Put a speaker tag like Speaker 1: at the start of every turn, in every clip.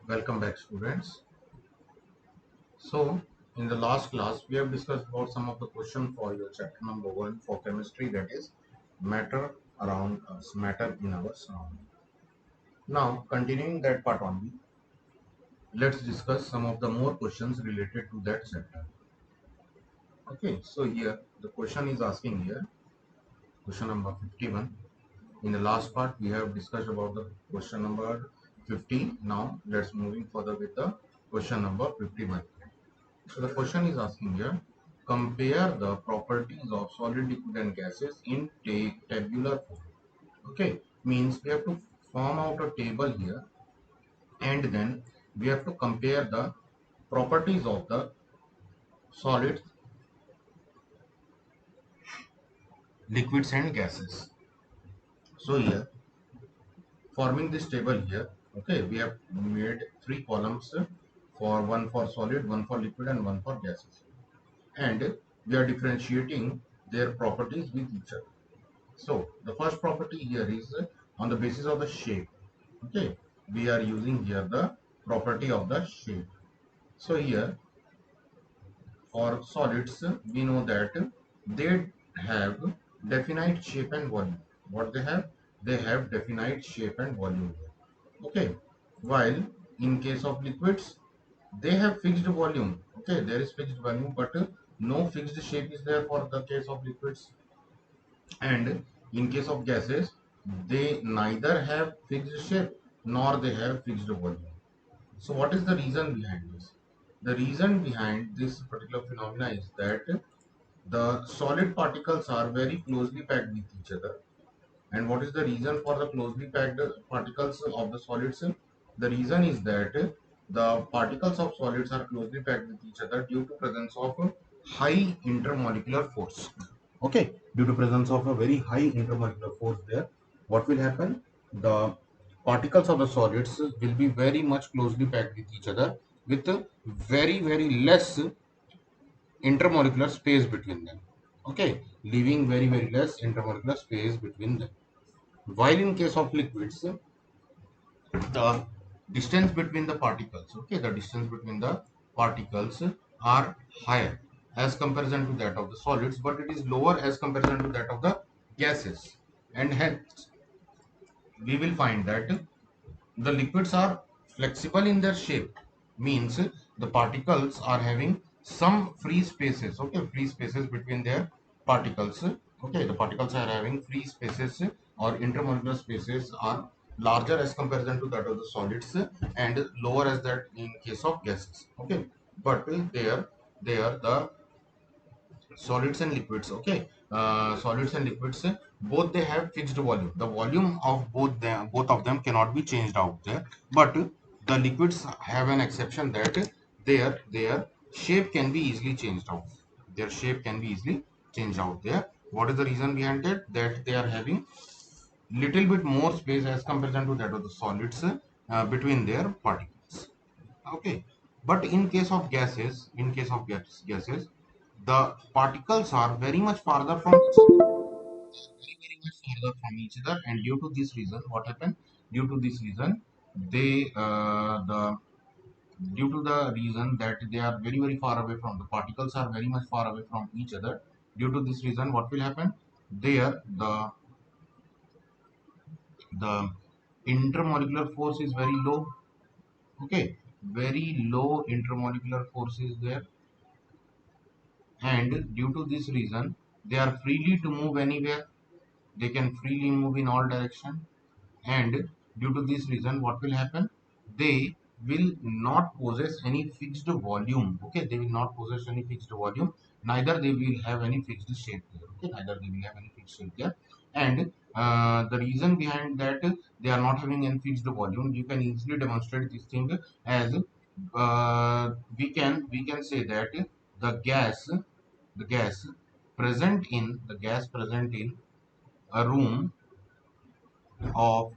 Speaker 1: Welcome back, students. So, in the last class, we have discussed about some of the questions for your chapter number 1 for chemistry, that is matter around us, matter in our surrounding. Now, continuing that part only, let's discuss some of the more questions related to that chapter. Okay, so here the question is asking here, question number 51. In the last part, we have discussed about the question number 50. Now, let's moving further with the question number 51. So the question is asking here, compare the properties of solid, liquid and gases in tabular form. Okay, means we have to form out a table here and then we have to compare the properties of the solids, liquids and gases. So here, forming this table here, okay, we have made 3 columns for one for solid, one for liquid and one for gases. And we are differentiating their properties with each other. So the first property here is on the basis of the shape. Okay, we are using here the property of the shape. So here for solids, we know that they have definite shape and volume. What they have? They have definite shape and volume. Okay, while in case of liquids, they have fixed volume. Okay, there is fixed volume, but no fixed shape is there for the case of liquids. And in case of gases, they neither have fixed shape nor they have fixed volume. So what is the reason behind this? The reason behind this particular phenomena is that the solid particles are very closely packed with each other. And what is the reason for the closely packed particles of the solids? The reason is that the particles of solids are closely packed with each other due to presence of high intermolecular force. Okay, due to presence of a very high intermolecular force there, what will happen? The particles of the solids will be very much closely packed with each other with very less intermolecular space between them. Okay, leaving very less intermolecular space between them. While in case of liquids, the distance between the particles, okay, the distance between the particles are higher as comparison to that of the solids, but it is lower as comparison to that of the gases. And hence we will find that the liquids are flexible in their shape, means the particles are having some free spaces, okay, free spaces between their particles. Okay, the particles are having free spaces or intermolecular spaces are larger as comparison to that of the solids and lower as that in case of gases. Okay, but there the solids and liquids, okay, solids and liquids, both they have fixed volume. The volume of both of them cannot be changed out there, but the liquids have an exception that their shape can be easily changed out. Their shape can be easily changed out there. What is the reason behind it? That they are having little bit more space as comparison to that of the solids between their particles. Okay, but in case of gases, gases, the particles are very much farther from each other, very much farther from each other, and due to this reason, what happened? Due to this reason, they the due to the reason that they are very far away from the particles are very much far away from each other. Due to this reason, what will happen? There, the intermolecular force is very low. Okay, very low intermolecular force is there, and due to this reason they are freely to move anywhere. They can freely move in all direction, and due to this reason what will happen? They will not possess any fixed volume. Okay, they will not possess any fixed volume, neither they will have any fixed shape there. Okay, neither they will have any fixed shape there. And the reason behind that, they are not having any fixed volume, you can easily demonstrate this thing as we can say that the gas present in a room of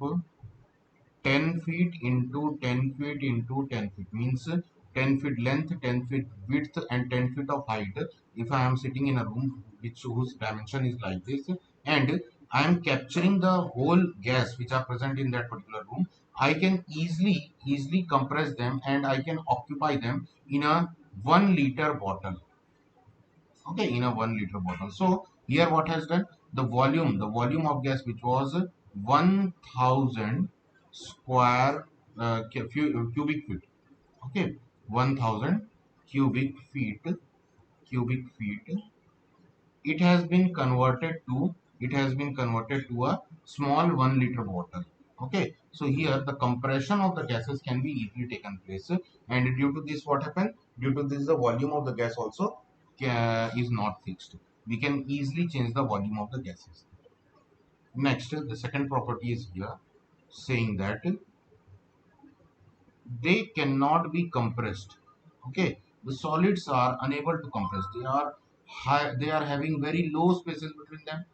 Speaker 1: 10 feet into 10 feet into 10 feet, means 10 feet length, 10 feet width and 10 feet of height. If I am sitting in a room whose dimension is like this, and I am capturing the whole gas which are present in that particular room, I can easily compress them and I can occupy them in a 1 liter bottle. Okay, in a 1 liter bottle. So here what has done, the volume of gas which was 1000 square cubic feet. Okay, 1000 cubic feet, cubic feet, it has been converted to a small 1 liter bottle. Okay, so here the compression of the gases can be easily taken place, and due to this what happened, due to this the volume of the gas also is not fixed. We can easily change the volume of the gases. Next, the second property is here saying that they cannot be compressed. Okay, the solids are unable to compress. They are high, they are having very low spaces between them.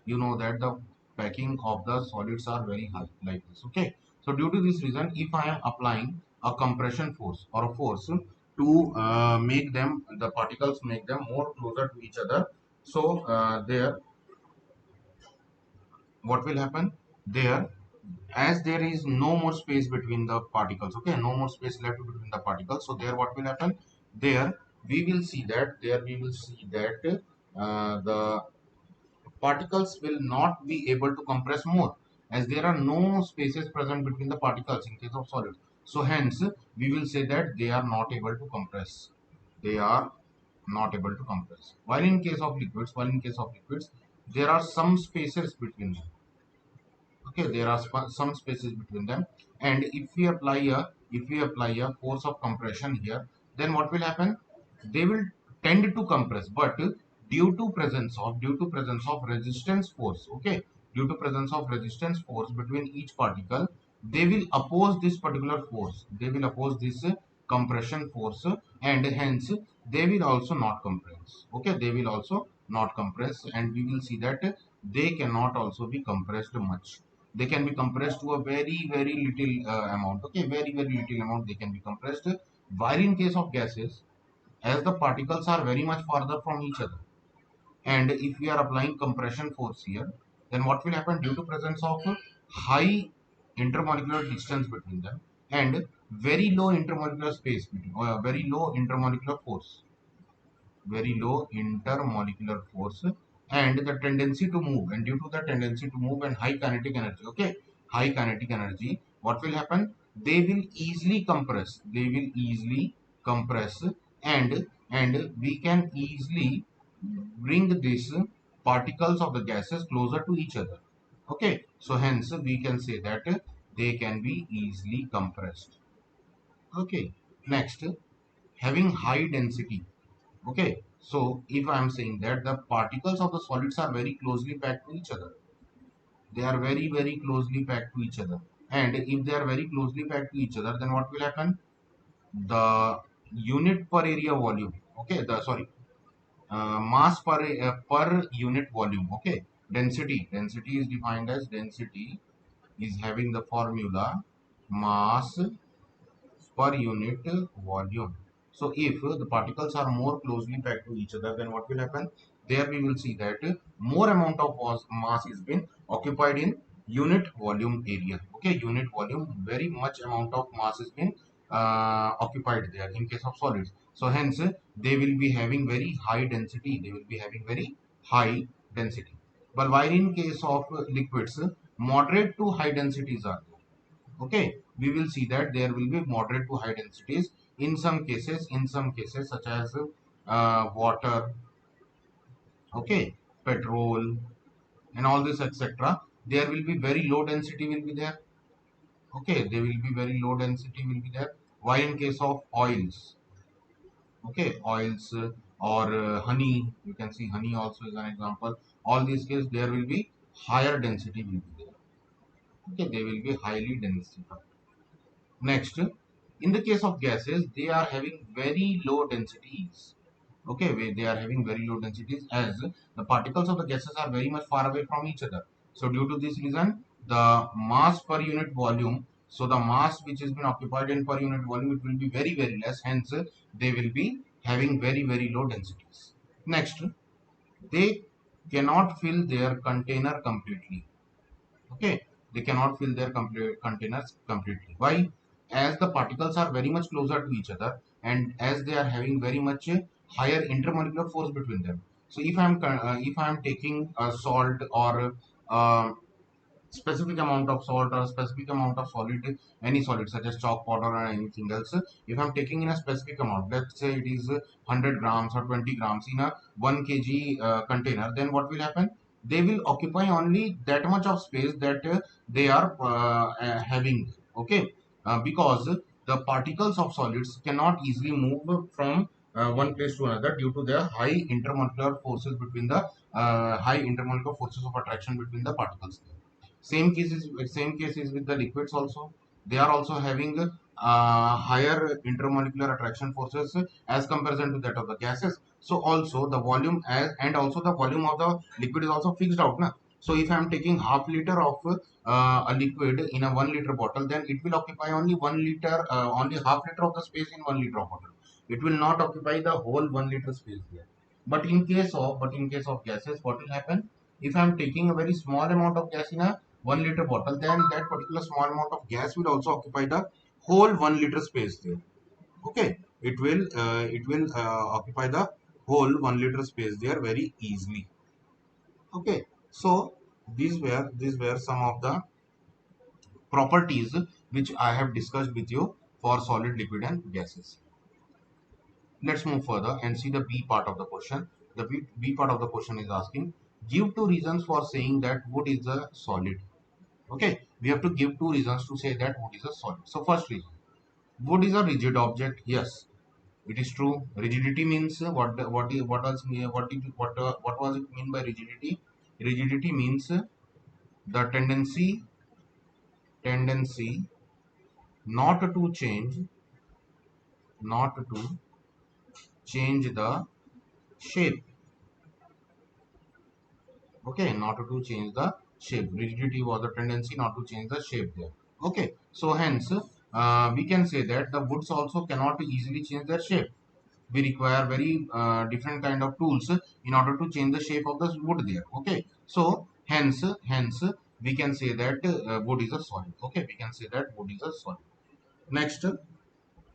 Speaker 1: You know that the packing of the solids are very high like this. Okay, so due to this reason, if I am applying a compression force or a force to make them, the particles make them more closer to each other, so there what will happen, there, as there is no more space between the particles, okay, no more space left between the particles, so there what will happen, there we will see that the particles will not be able to compress more, as there are no spaces present between the particles in case of solids. So hence we will say that they are not able to compress, they are not able to compress, while in case of liquids there are some spaces between them. Okay, there are some spaces between them, and if we apply a force of compression here, then what will happen, they will tend to compress, but due to presence of resistance force, okay, due to presence of resistance force between each particle, they will oppose this particular force, they will oppose this compression force, and hence they will also not compress. Okay, they will also not compress, and we will see that they cannot also be compressed much. They can be compressed to a very little amount. Okay, very little amount they can be compressed, while in case of gases, as the particles are very much farther from each other, and if we are applying compression force here, then what will happen, due to presence of high intermolecular distance between them and very low intermolecular space between, very low intermolecular force, very low intermolecular force, and the tendency to move, and due to the tendency to move and high kinetic energy, okay, high kinetic energy, what will happen, they will easily compress, and we can easily bring these particles of the gases closer to each other. Okay, so hence we can say that they can be easily compressed. Okay, next, having high density. Okay, so if I am saying that the particles of the solids are very closely packed to each other, they are very closely packed to each other, and if they are very closely packed to each other, then what will happen? The unit per area volume, okay, the sorry, mass per unit volume, okay, density is defined as, density is having the formula mass per unit volume. So if the particles are more closely packed to each other, then what will happen? There we will see that more amount of mass is been occupied in unit volume area. Okay, unit volume, very much amount of mass is been occupied there in case of solids. So hence they will be having very high density. They will be having very high density. But while in case of liquids, moderate to high densities are there. Okay, we will see that there will be moderate to high densities in some cases such as water, okay, petrol, and all this etc. There will be very low density will be there. Okay, there will be very low density will be there, while in case of oils, okay, oils, or honey, you can see honey also is an example. All these cases there will be higher density will be there. Okay, they will be highly densified. Next, in the case of gases, they are having very low densities. Okay, they are having very low densities, as the particles of the gases are very much far away from each other. So due to this reason, the mass per unit volume, so the mass which has been occupied in per unit volume, it will be very less. Hence, they will be having very low densities. Next, they cannot fill their container completely. Okay, they cannot fill their containers completely. Why? As the particles are very much closer to each other, and as they are having very much higher intermolecular force between them. So if I am taking a salt or uh, specific amount of salt or specific amount of solid, any solid such as chalk powder or anything else, if I'm taking in a specific amount, let's say it is 100 grams or 20 grams in a 1 kg container, then what will happen? They will occupy only that much of space that they are having, okay, because the particles of solids cannot easily move from one place to another due to their high intermolecular forces between the high intermolecular forces of attraction between the particles. Same case is with the liquids also. They are also having higher intermolecular attraction forces as comparison to that of the gases. So also the volume as and also the volume of the liquid is also fixed out. Na? So if I am taking half liter of a liquid in a 1 liter bottle, then it will occupy only 1 liter, only half liter of the space in 1 liter of water. It will not occupy the whole 1 liter space there. But in case of gases, what will happen? If I am taking a very small amount of gas in a 1 liter bottle, then that particular small amount of gas will also occupy the whole 1 liter space there. Okay, it will occupy the whole 1 liter space there very easily. Okay, so these were some of the properties which I have discussed with you for solid, liquid, and gases. Let's move further and see the B part of the question. The B part of the question is asking, give two reasons for saying that wood is a solid. Okay, we have to give two reasons to say that wood is a solid. So first reason, wood is a rigid object. Yes, it is true. Rigidity means what else what was it mean by rigidity? Rigidity means the tendency not to change the shape. Okay, not to change the shape. Rigidity was the tendency not to change the shape there. Okay, so hence we can say that the woods also cannot easily change their shape. We require very different kind of tools in order to change the shape of the wood there. Okay, so hence we can say that wood is a solid. Okay, we can say that wood is a solid. Next,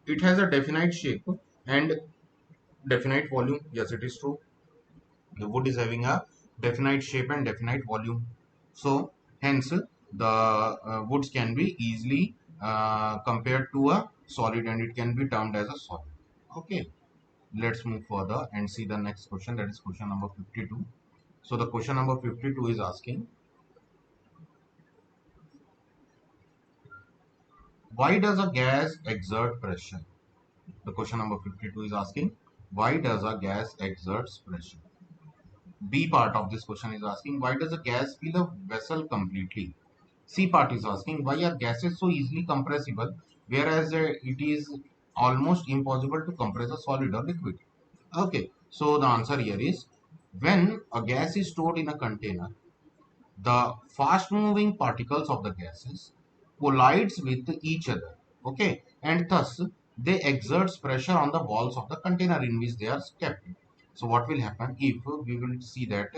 Speaker 1: it has a definite shape and definite volume. Yes, it is true. The wood is having a definite shape and definite volume. So hence the woods can be easily compared to a solid, and it can be termed as a solid. Okay, let's move further and see the next question, that is question number 52. So the question number 52 is asking, why does a gas exert pressure? The question number 52 is asking, why does a gas exerts pressure? B part of this question is asking, why does a gas fill a vessel completely? C part is asking, why are gases so easily compressible, whereas it is almost impossible to compress a solid or liquid? Okay, so the answer here is, when a gas is stored in a container, the fast moving particles of the gases collides with each other. Okay, and thus they exerts pressure on the walls of the container in which they are kept. So what will happen if we will see that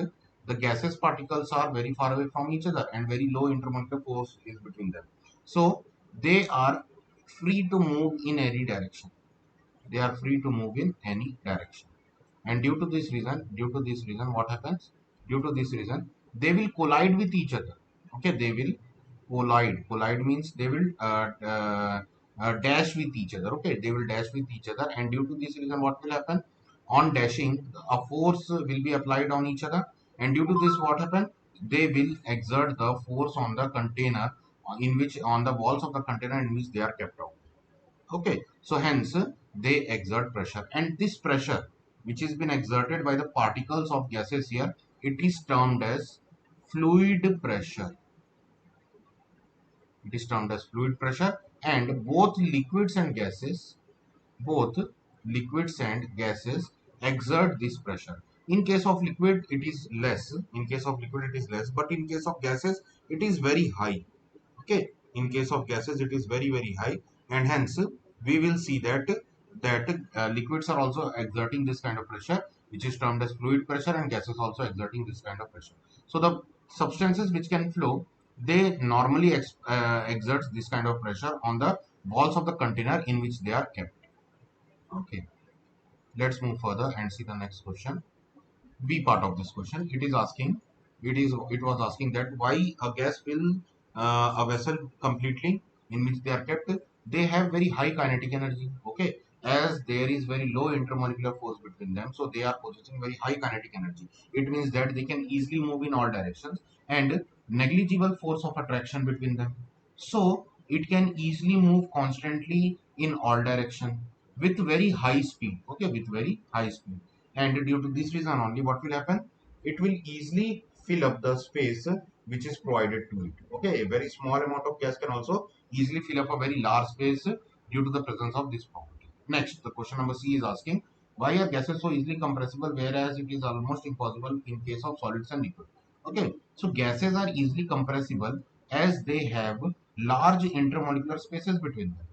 Speaker 1: the gases particles are very far away from each other and very low intermolecular force is between them, so they are free to move in any direction. They are free to move in any direction, and due to this reason what happens? Due to this reason, they will collide with each other. Okay, they will collide means they will dash with each other. Okay, they will dash with each other, and due to this reason what will happen? On dashing, a force will be applied on each other, and due to this what happen? They will exert the force on the container, in which on the walls of the container in which they are kept out. Okay, so hence they exert pressure, and this pressure which has been exerted by the particles of gases here, it is termed as fluid pressure. It is termed as fluid pressure, and both liquids and gases exert this pressure. In case of liquid it is less, but in case of gases it is very high. Okay, in case of gases it is very very high, and hence we will see that liquids are also exerting this kind of pressure, which is termed as fluid pressure, and gases also exerting this kind of pressure. So the substances which can flow, they normally exerts this kind of pressure on the walls of the container in which they are kept. Okay, let's move further and see the next question. B part of this question. It was asking that why a gas fill a vessel completely in which they are kept. They have very high kinetic energy. Okay, as there is very low intermolecular force between them, so they are possessing very high kinetic energy. It means that they can easily move in all directions and negligible force of attraction between them. So it can easily move constantly in all direction with very high speed. Okay, with very high speed, and due to this reason only, what will happen, it will easily fill up the space which is provided to it. Okay, a very small amount of gas can also easily fill up a very large space due to the presence of this property. Next, the question number C is asking why are gases so easily compressible whereas it is almost impossible in case of solids and liquid. Okay, so gases are easily compressible as they have large intermolecular spaces between them.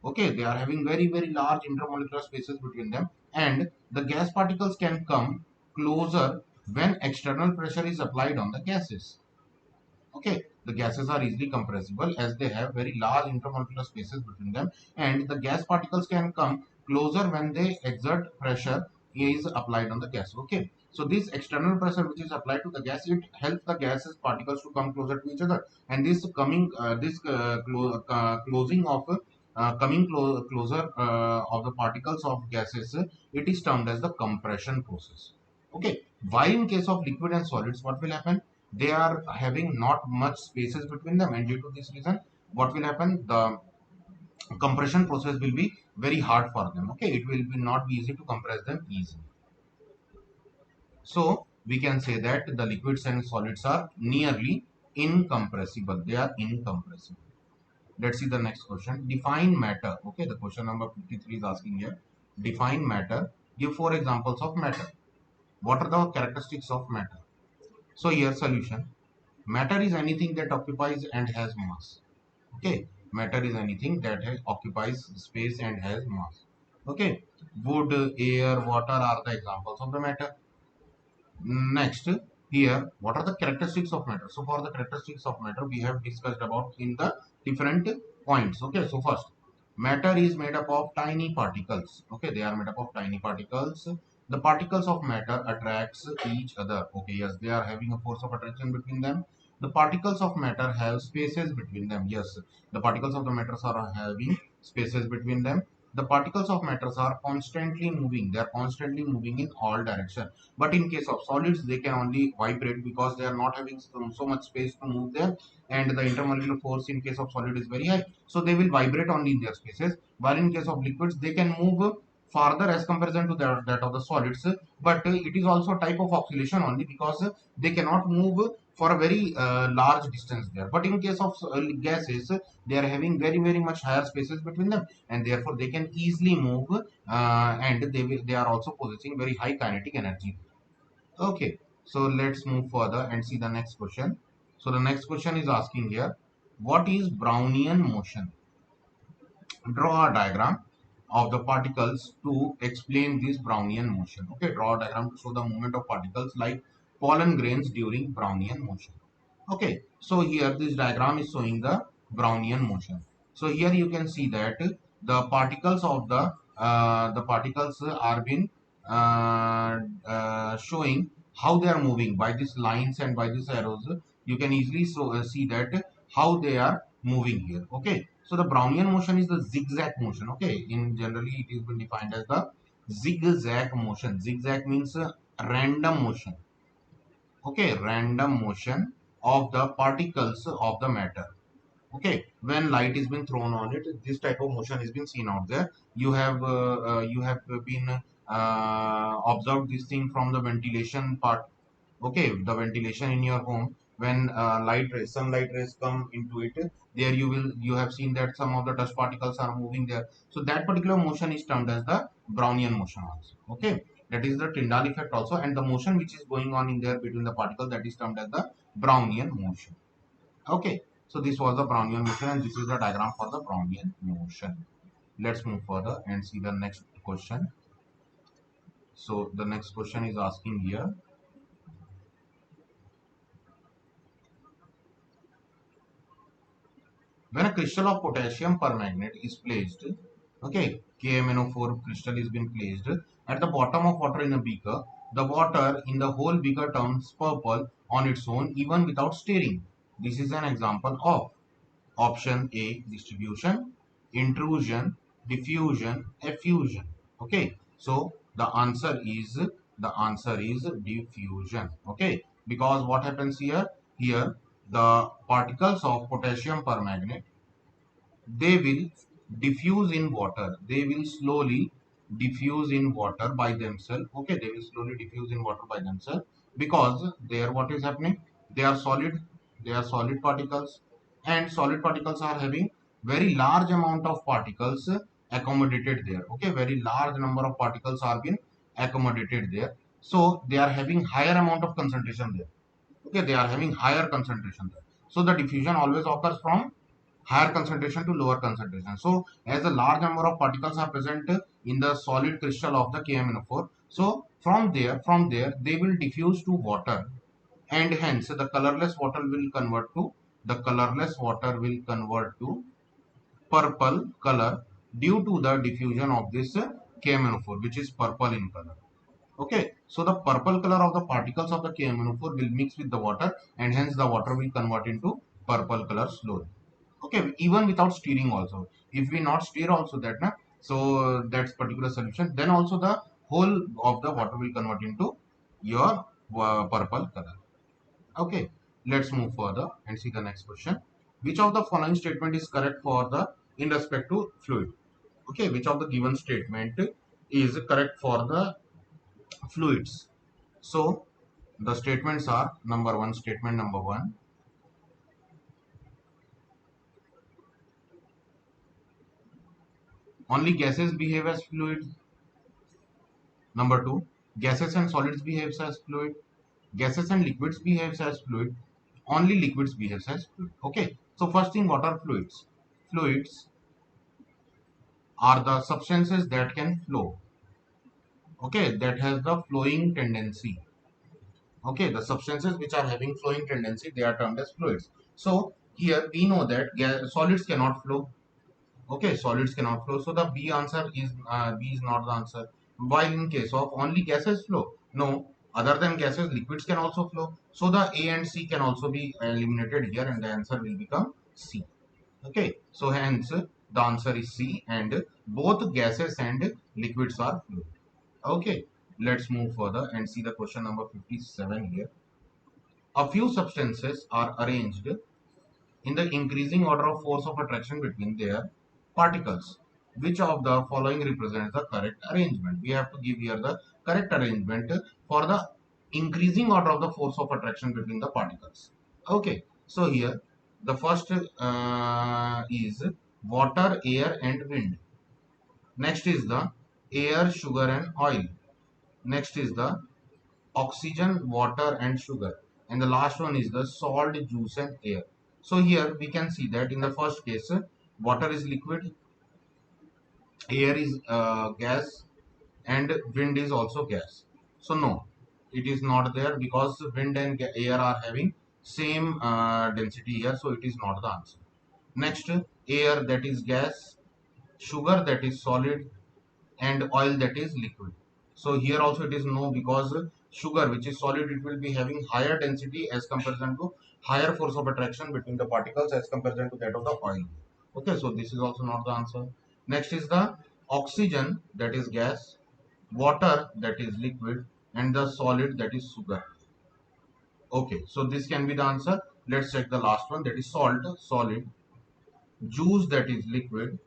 Speaker 1: Okay, they are having very large intermolecular spaces between them, and the gas particles can come closer when external pressure is applied on the gases. Okay, the gases are easily compressible as they have very large intermolecular spaces between them, and the gas particles can come closer when they exert pressure is applied on the gas. Okay, so this external pressure which is applied to the gas, it helps the gases particles to come closer to each other, and this closing of closer of the particles of gases, it is termed as the compression process. Okay, while in case of liquid and solids, what will happen, they are having not much spaces between them, and due to this reason, what will happen, the compression process will be very hard for them. Okay, it will be not be easy to compress them easily. So we can say that the liquids and solids are nearly incompressible. They are incompressible. Let's see the next question. Define matter. Okay, the question number 53 is asking here. Define matter. Give 4 examples of matter. What are the characteristics of matter? So here solution. Matter is anything that occupies and has mass. Okay, matter is anything that occupies space and has mass. Okay, wood, air, water are the examples of the matter. Next, here, what are the characteristics of matter? So for the characteristics of matter, we have discussed about in the different points. Okay, so first, matter is made up of tiny particles. Okay, they are made up of tiny particles. The particles of matter attracts each other. Okay, yes, they are having a force of attraction between them. The particles of matter have spaces between them. Yes, the particles of the matters are having spaces between them. The particles of matters are constantly moving. They are constantly moving in all directions, but in case of solids, they can only vibrate because they are not having so much space to move there, and the intermolecular force in case of solid is very high. So they will vibrate only in their spaces. While in case of liquids, they can move farther as comparison to that of the solids. But it is also a type of oscillation only because they cannot move for a very large distance there. But in case of gases, they are having very much higher spaces between them, and therefore they can easily move, and they are also possessing very high kinetic energy. Okay, so let's move further and see the next question. So the next question is asking here, what is Brownian motion? Draw a diagram of the particles to explain this Brownian motion. Okay, draw a diagram to show the movement of particles like pollen grains during Brownian motion. Okay, so here this diagram is showing the Brownian motion. So here you can see that the particles of the particles are been showing how they are moving by these lines and by these arrows. You can easily see that how they are moving here. Okay, so the Brownian motion is the zigzag motion. Okay, in generally it is been defined as the zigzag motion. Zigzag means random motion. Okay, random motion of the particles of the matter. Okay, when light is been thrown on it, this type of motion is been seen out there. You have been observed this thing from the ventilation part. Okay, the ventilation in your home, when sunlight rays come into it, there you have seen that some of the dust particles are moving there. So that particular motion is termed as the Brownian motion also. Okay, that is the Tyndall effect also, and the motion which is going on in there between the particles, that is termed as the Brownian motion. Okay, so this was the Brownian motion, and this is the diagram for the Brownian motion. Let's move further and see the next question. So the next question is asking here, When a crystal of potassium permanganate is placed, okay, KMnO4 crystal is being placed at the bottom of water in a beaker, the water in the whole beaker turns purple on its own even without stirring. This is an example of option A, distribution, intrusion, diffusion, effusion. Okay, so the answer is diffusion. Okay, because what happens here? Here the particles of potassium permanganate, they will diffuse in water. They will slowly diffuse in water by themselves. Okay, they will slowly diffuse in water by themselves, because there what is happening, they are solid, they are solid particles, and solid particles are having very large amount of particles accommodated there. Okay, very large number of particles are being accommodated there, so they are having higher amount of concentration there. Okay, they are having higher concentration there, so the diffusion always occurs from higher concentration to lower concentration. So as a large number of particles are present in the solid crystal of the KMnO4, so from there they will diffuse to water, and hence the colorless water will convert to purple color due to the diffusion of this KMnO4, which is purple in color. Okay, so the purple color of the particles of the KMnO4 will mix with the water, and hence the water will convert into purple color slowly. Okay, even without stirring also, if we not stir also that na, so that's particular solution, then also the whole of the water will convert into your purple color. Okay, let's move further and see the next question. Which of the following statement is correct for the in respect to fluid? Okay, which of the given statement is correct for the fluids? So the statements are: number one, statement number one, only gases behave as fluids. Number two, gases and solids behaves as fluid. Gases and liquids behaves as fluid. Only liquids behaves as fluid. Okay. So first thing, what are fluids? Fluids are the substances that can flow. Okay, that has the flowing tendency. Okay, the substances which are having flowing tendency, they are termed as fluids. So here we know that solids cannot flow. Okay, solids cannot flow. So the B is not the answer. While in case of only gases flow, no, other than gases, liquids can also flow. So the A and C can also be eliminated here, and the answer will become C. Okay, so hence the answer is C, and both gases and liquids are fluid. Okay, let's move further and see the question number 57 here. A few substances are arranged in the increasing order of force of attraction between their particles. Which of the following represents the correct arrangement? We have to give here the correct arrangement for the increasing order of the force of attraction between the particles. Okay, so here the first is water, air, and wind. Next is the air, sugar, and oil. Next is the oxygen, water, and sugar. And the last one is the salt, juice, and air. So here we can see that in the first case, water is liquid, air is gas, and wind is also gas. So no, it is not there, because wind and air are having same density here. So it is not the answer. Next, air, that is gas, sugar, that is solid, and oil, that is liquid. So here also it is no, because sugar, which is solid, it will be having higher density as comparison to higher force of attraction between the particles as comparison to that of the oil. Okay, so this is also not the answer. Next is the oxygen, that is gas, water, that is liquid, and the solid, that is sugar. Okay, so this can be the answer. Let's check the last one, that is salt, solid, juice, that is liquid,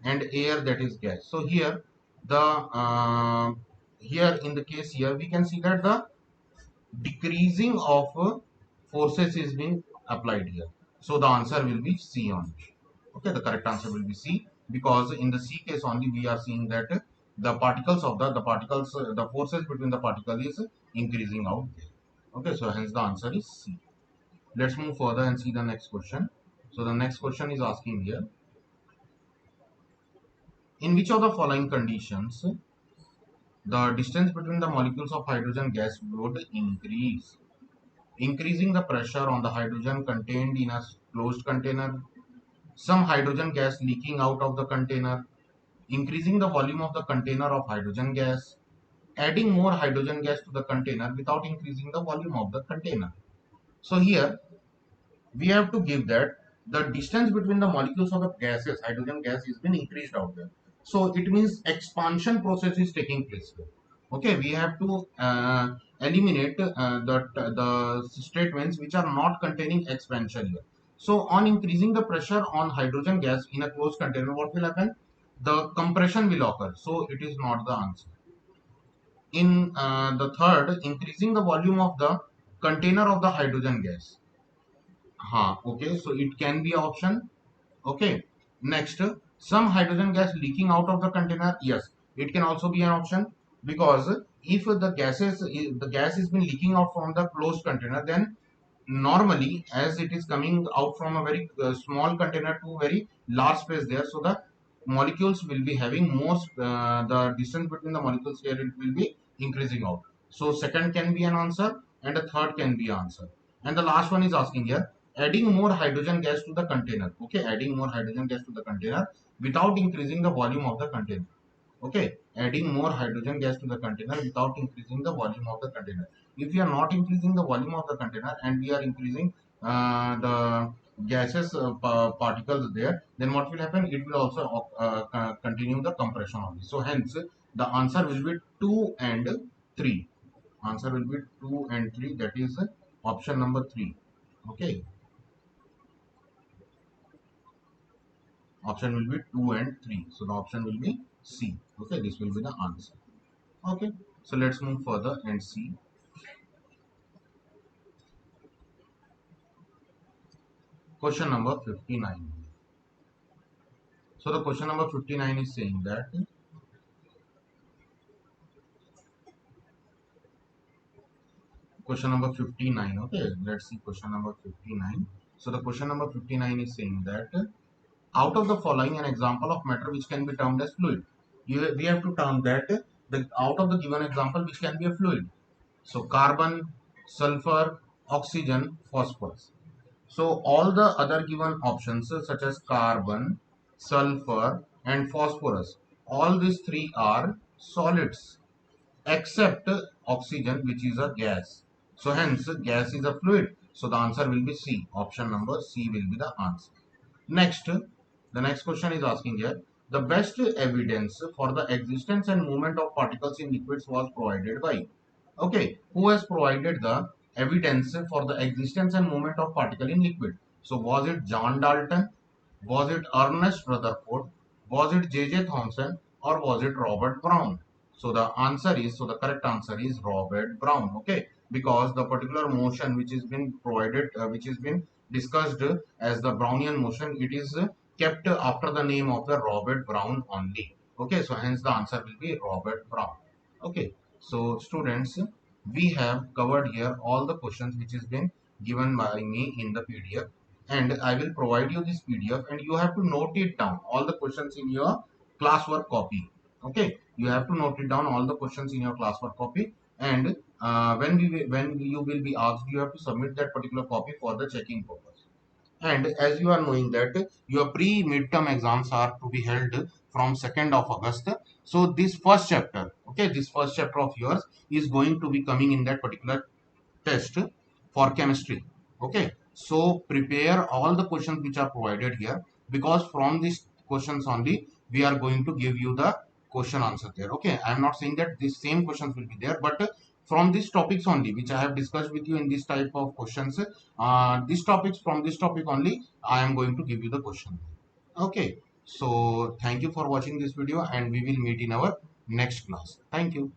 Speaker 1: and air, that is gas. So here the here in the case here we can see that the decreasing of forces is being applied here. So the answer will be C only. Okay, the correct answer will be C, because in the C case only we are seeing that the particles of the particles the forces between the particle is increasing out there. Okay, so hence the answer is C. Let's move further and see the next question. So the next question is asking here, in which of the following conditions the distance between the molecules of hydrogen gas would increase? Increasing the pressure on the hydrogen contained in a closed container, some hydrogen gas leaking out of the container, increasing the volume of the container of hydrogen gas, adding more hydrogen gas to the container without increasing the volume of the container. So here we have to give that the distance between the molecules of the gases, hydrogen gas, is been increased out there. So it means expansion process is taking place here. Okay, we have to eliminate the statements which are not containing expansion here. So on increasing the pressure on hydrogen gas in a closed container, what will happen? The compression will occur. So it is not the answer. In the third, increasing the volume of the container of the hydrogen gas. Okay, so it can be option. Okay, next, some hydrogen gas leaking out of the container. Yes, it can also be an option, because if the gas is been leaking out from the closed container, then normally as it is coming out from a very small container to very large space there, so the molecules will be having most the distance between the molecules here, it will be increasing out. So second can be an answer, and the third can be answer. And the last one is asking here, adding more hydrogen gas to the container. Okay, adding more hydrogen gas to the container without increasing the volume of the container. Okay, adding more hydrogen gas to the container without increasing the volume of the container. If we are not increasing the volume of the container and we are increasing the gases particles there, then what will happen? It will also continue the compression only. So hence the answer will be 2 and 3. Answer will be 2 and 3, that is option number 3. Okay, option will be 2 and 3. So the option will be C. Okay, this will be the answer. Okay, so let's move further and see question number 59. So the question number 59 is saying that question number 59. Okay, let's see question number 59. So the question number 59 is saying that out of the following an example of matter which can be termed as fluid. We have to term that the out of the given example which can be a fluid. So carbon, sulfur, oxygen, phosphorus. So all the other given options such as carbon, sulfur and phosphorus, all these three are solids except oxygen, which is a gas. So hence gas is a fluid. So the answer will be C. Option number C will be the answer. Next, the next question is asking here, the best evidence for the existence and movement of particles in liquids was provided by. Okay, who has provided the evidence for the existence and movement of particle in liquid? So was it John Dalton? Was it Ernest Rutherford? Was it J.J. Thomson? Or was it Robert Brown? So the correct answer is Robert Brown. Okay, because the particular motion which has been provided, which has been discussed as the Brownian motion, it is kept after the name of the Robert Brown only. Okay, so hence the answer will be Robert Brown. Okay, so students, we have covered here all the questions which has been given by me in the PDF, and I will provide you this PDF and you have to note it down all the questions in your classwork copy. Okay, you have to note it down all the questions in your classwork copy, and when you will be asked, you have to submit that particular copy for the checking purpose. And as you are knowing that your pre-midterm exams are to be held from 2nd of August. So this first chapter, okay, this first chapter of yours is going to be coming in that particular test for chemistry. Okay, so prepare all the questions which are provided here, because from these questions only we are going to give you the question answer there. Okay, I am not saying that these same questions will be there, but from these topics only which I have discussed with you in this type of questions, these topics, from this topic only I am going to give you the question. Okay, so thank you for watching this video and we will meet in our next class. Thank you.